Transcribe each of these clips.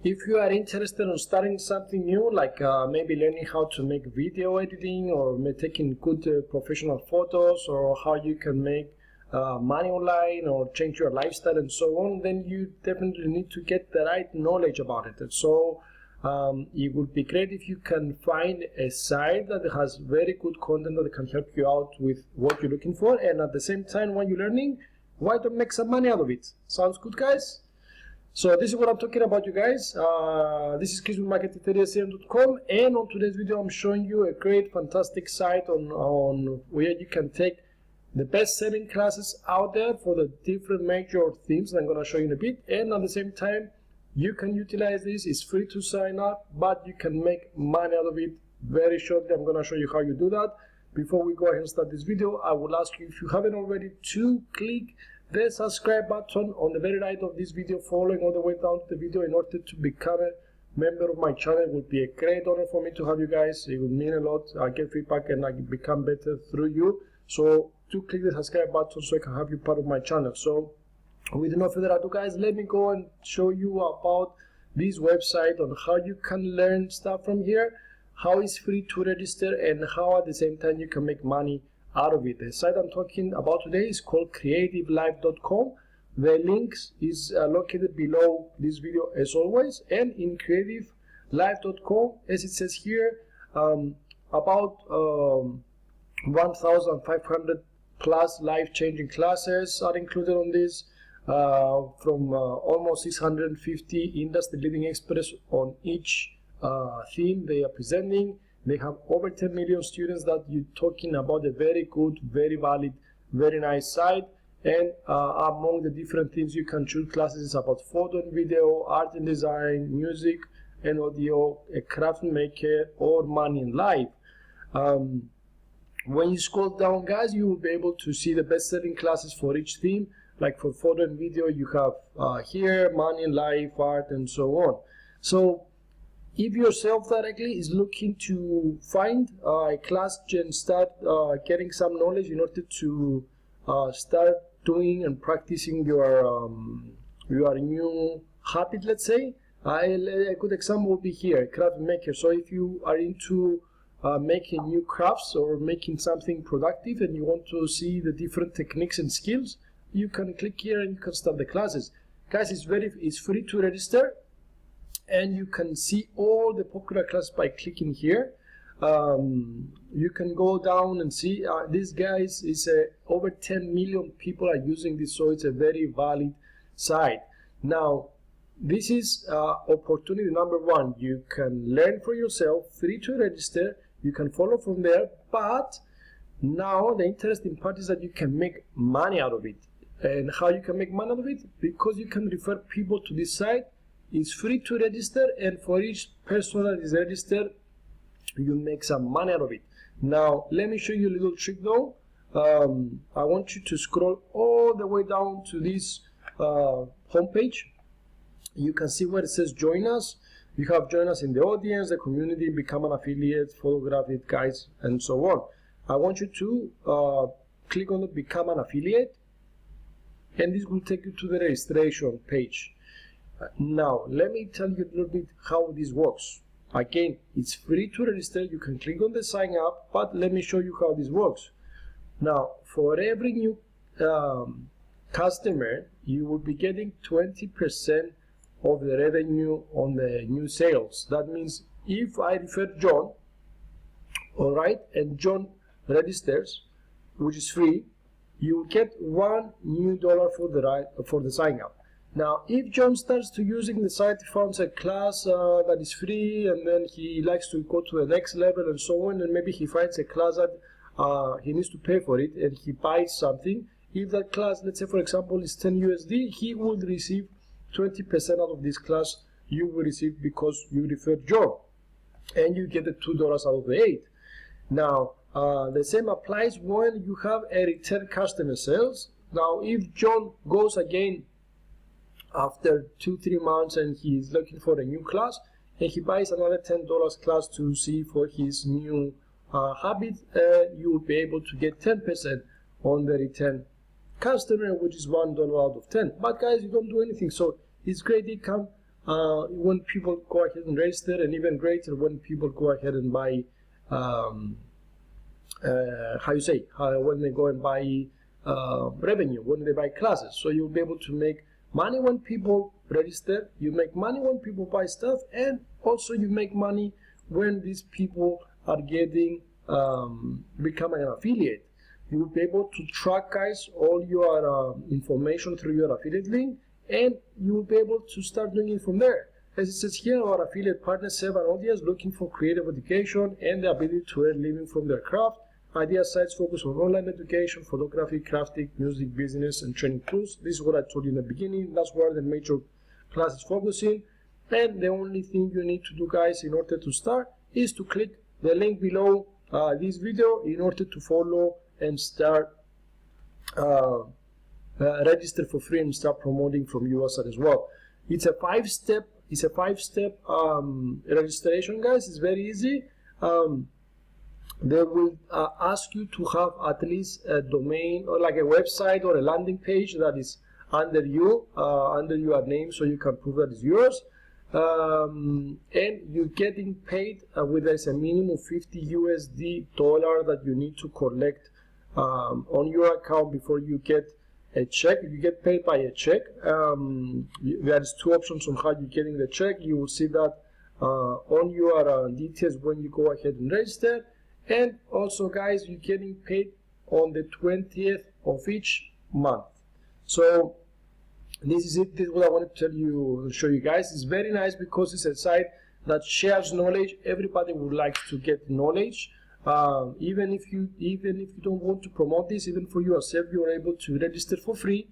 If you are interested in starting something new, like maybe learning how to make video editing, or taking good professional photos, or how you can make money online or change your lifestyle and so on, then you definitely need to get the right knowledge about it. And so it would be great if you can find a site that has very good content that can help you out with what you're looking for, and at the same time, when you're learning, why don't make some money out of it? Sounds good, guys? So this is what I'm talking about, you guys. This is CreativeMarketing.com, and on today's video I'm showing you a great, fantastic site on where you can take the best-selling classes out there for the different major themes that I'm going to show you in a bit, and at the same time you can utilize this. It's free to sign up, but you can make money out of it very shortly. I'm going to show you how you do that. Before we go ahead and start this video, I will ask you, if you haven't already, to click the subscribe button on the very right of this video, following all the way down to the video, in order to become a member of my channel. It would be a great honor for me to have you guys. It would mean a lot. I get feedback and I become better through you. So do click the subscribe button so I can have you part of my channel. So with no further ado, guys, let me go and show you about this website, on how you can learn stuff from here, how it's free to register, and how at the same time you can make money out of it. The site I'm talking about today is called CreativeLive.com. The links is located below this video as always, and in CreativeLive.com, as it says here, about 1,500 plus life-changing classes are included on this, from almost 650 industry-leading experts on each theme they are presenting. They have over 10 million students. That you're talking about a very good, very valid, very nice site. And among the different themes you can choose classes about photo and video, art and design, music and audio, a craft maker, or money in life. When you scroll down, guys, you will be able to see the best-selling classes for each theme. Like for photo and video, you have here money in life, art, and so on. So if yourself directly is looking to find a class and start getting some knowledge in order to start doing and practicing your new habit, let's say, a good example would be here, craft maker. So if you are into making new crafts or making something productive and you want to see the different techniques and skills, you can click here and you can start the classes. Guys, it's free to register, and you can see all the popular classes by clicking here. You can go down and see these guys is over 10 million people are using this, so it's a very valid site. Now this is opportunity number one. You can learn for yourself, free to register, you can follow from there, but now the interesting part is that you can make money out of it. And how you can make money out of it? Because you can refer people to this site. It's free to register, and for each person that is registered, you make some money out of it. Now, let me show you a little trick though. I want you to scroll all the way down to this homepage. You can see where it says join us. You have join us in the audience, the community, become an affiliate, photograph it, guys, and so on. I want you to click on the become an affiliate, and this will take you to the registration page. Now, let me tell you a little bit how this works. Again, it's free to register. You can click on the sign up, but let me show you how this works. Now, for every new customer, you will be getting 20% of the revenue on the new sales. That means if I refer John, all right, and John registers, which is free, you will get $1 new for the sign up. Now, if John starts to using the site, finds a class that is free, and then he likes to go to the next level and so on, and maybe he finds a class that he needs to pay for it, and he buys something. If that class, let's say for example, is 10 USD, he would receive 20% out of this class you will receive because you referred John, and you get the $2 out of the 8. Now, the same applies when you have a return customer sales. Now, if John goes again after 2-3 months and he's looking for a new class, and he buys another $10 class to see for his new habit, you will be able to get 10% on the return customer, which is $1 out of 10. But guys, you don't do anything, so it's great income when people go ahead and register, and even greater when people go ahead and buy when they go and buy revenue, when they buy classes. So you'll be able to make money when people register, you make money when people buy stuff, and also you make money when these people are getting becoming an affiliate. You will be able to track, guys, all your information through your affiliate link, and you will be able to start doing it from there. As it says here, our affiliate partners serve an audience looking for creative education and the ability to earn living from their craft. Idea sites focus on online education, photography, crafting, music, business, and training tools. This is what I told you in the beginning. That's where the major class is focusing. And the only thing you need to do, guys, in order to start is to click the link below this video in order to follow and start register for free and start promoting from your side as well. It's a five-step registration, guys. It's very easy. They will ask you to have at least a domain or like a website or a landing page that is under you, under your name, so you can prove that it's yours. And you're getting paid with a minimum of $50 that you need to collect on your account before you get a check. You get paid by a check. There's two options on how you're getting the check. You will see that on your details when you go ahead and register. And also, guys, you're getting paid on the 20th of each month. So this is it. This is what I wanted to tell you, show you guys. It's very nice because it's a site that shares knowledge. Everybody would like to get knowledge. Even if you don't want to promote this, even for yourself, you are able to register for free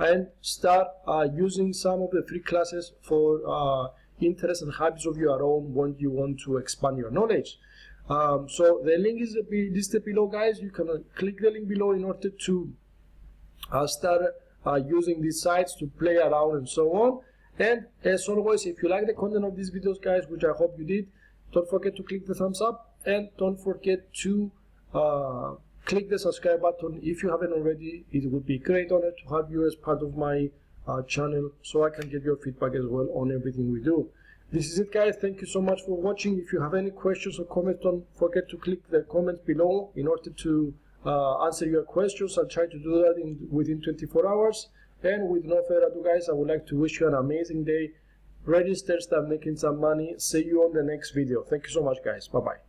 and start using some of the free classes for interests and hobbies of your own when you want to expand your knowledge. So the link is listed below, guys. You can click the link below in order to start using these sites to play around and so on. And as always, if you like the content of these videos, guys, which I hope you did, don't forget to click the thumbs up and don't forget to click the subscribe button if you haven't already. It would be a great honor to have you as part of my channel, so I can get your feedback as well on everything we do. This is it, guys. Thank you so much for watching. If you have any questions or comments, don't forget to click the comments below in order to answer your questions. I'll try to do that within 24 hours. And with no further ado, guys, I would like to wish you an amazing day. Register, start making some money. See you on the next video. Thank you so much, guys. Bye-bye.